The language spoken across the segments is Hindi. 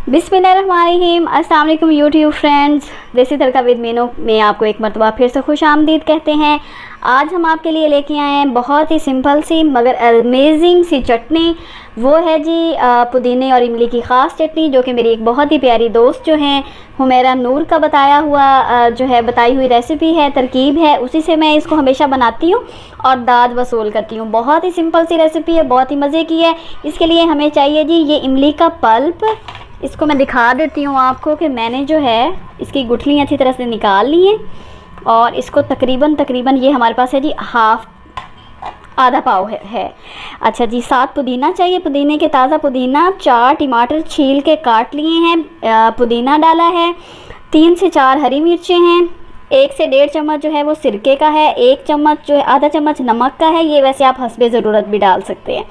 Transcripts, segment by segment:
बिस्मिल्लाहिर्रहमानिर्रहीम। अस्सलाम वालेकुम यूट्यूब फ्रेंड्स, देसी तड़का विद मीनू में आपको एक मरतबा फिर से खुश आमदीद कहते हैं। आज हम आपके लिए लेके आए हैं बहुत ही सिंपल सी मगर अमेजिंग सी चटनी। वो है जी पुदीने और इमली की ख़ास चटनी, जो कि मेरी एक बहुत ही प्यारी दोस्त जो हैं हुमैरा नूर का बताया हुआ जो है बताई हुई रेसिपी है, तरकीब है, उसी से मैं इसको हमेशा बनाती हूँ और दाद वसूल करती हूँ। बहुत ही सिंपल सी रेसिपी है, बहुत ही मज़े की है। इसके लिए हमें चाहिए जी ये इमली का पल्प। इसको मैं दिखा देती हूँ आपको कि मैंने जो है इसकी गुठलियाँ अच्छी तरह से निकाल ली हैं और इसको तकरीबन ये हमारे पास है जी आधा पाव है। अच्छा जी, 7 पुदीना चाहिए, पुदीने के ताज़ा पुदीना। 4 टमाटर छील के काट लिए हैं, पुदीना डाला है। 3 से 4 हरी मिर्चें हैं। 1 से 1.5 चम्मच जो है वो सिरके का है। 1 चम्मच जो है आधा चम्मच नमक का है, ये वैसे आप हस्बे ज़रूरत भी डाल सकते हैं।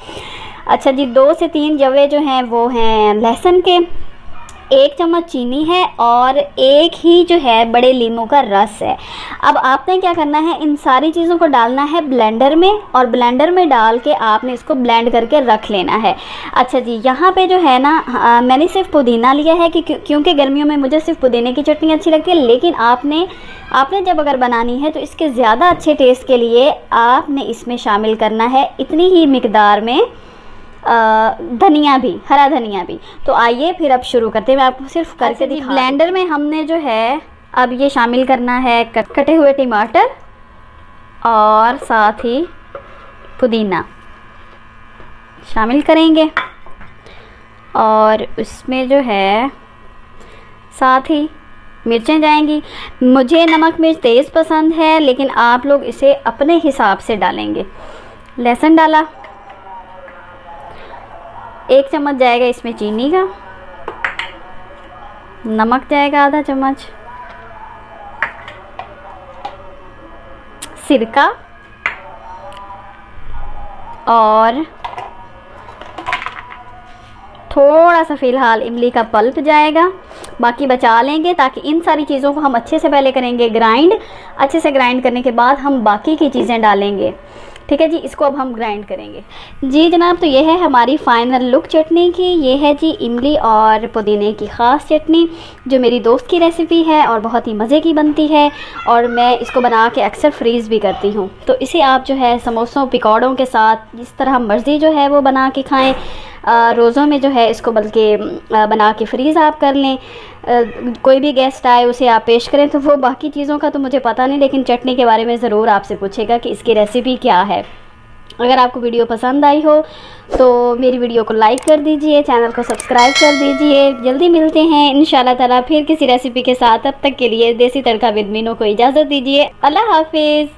अच्छा जी, 2 से 3 जवे जो हैं वो हैं लहसुन के। 1 चम्मच चीनी है और 1 ही जो है बड़े लीमू का रस है। अब आपने क्या करना है, इन सारी चीज़ों को डालना है ब्लेंडर में और ब्लेंडर में डाल के आपने इसको ब्लेंड करके रख लेना है। अच्छा जी, यहाँ पे जो है ना मैंने सिर्फ पुदीना लिया है कि क्योंकि गर्मियों में मुझे सिर्फ पुदीने की चटनी अच्छी लगती है, लेकिन आपने जब अगर बनानी है तो इसके ज़्यादा अच्छे टेस्ट के लिए आपने इसमें शामिल करना है इतनी ही मिकदार में धनिया भी, हरा धनिया भी। तो आइए फिर अब शुरू करते हैं, मैं आपको सिर्फ करके दिखा। ब्लेंडर में हमने जो है अब ये शामिल करना है कटे हुए टमाटर और साथ ही पुदीना शामिल करेंगे और उसमें जो है साथ ही मिर्चें जाएंगी। मुझे नमक मिर्च तेज़ पसंद है, लेकिन आप लोग इसे अपने हिसाब से डालेंगे। लहसुन डाला, 1 चम्मच जाएगा इसमें चीनी का, नमक जाएगा आधा चम्मच, सिरका और थोड़ा सा फ़िलहाल इमली का पल्प जाएगा, बाकी बचा लेंगे ताकि इन सारी चीज़ों को हम अच्छे से पहले करेंगे ग्राइंड। अच्छे से ग्राइंड करने के बाद हम बाकी की चीज़ें डालेंगे। ठीक है जी, इसको अब हम ग्राइंड करेंगे। जी जनाब, तो ये है हमारी फ़ाइनल लुक चटनी की। ये है जी इमली और पुदीने की ख़ास चटनी, जो मेरी दोस्त की रेसिपी है और बहुत ही मज़े की बनती है और मैं इसको बना के अक्सर फ्रीज़ भी करती हूँ। तो इसे आप जो है समोसों पकौड़ों के साथ जिस तरह मर्ज़ी जो है वो बना के खाएँ। रोज़ों में जो है इसको बल्कि बना के फ्रीज़ आप कर लें। कोई भी गेस्ट आए उसे आप पेश करें, तो वो बाकी चीज़ों का तो मुझे पता नहीं, लेकिन चटनी के बारे में ज़रूर आपसे पूछेगा कि इसकी रेसिपी क्या है। अगर आपको वीडियो पसंद आई हो तो मेरी वीडियो को लाइक कर दीजिए, चैनल को सब्सक्राइब कर दीजिए। जल्दी मिलते हैं इंशाल्लाह ताला फिर किसी रेसिपी के साथ। तब तक के लिए देसी तड़का विद मीनू को इजाज़त दीजिए। अल्लाह हाफिज़।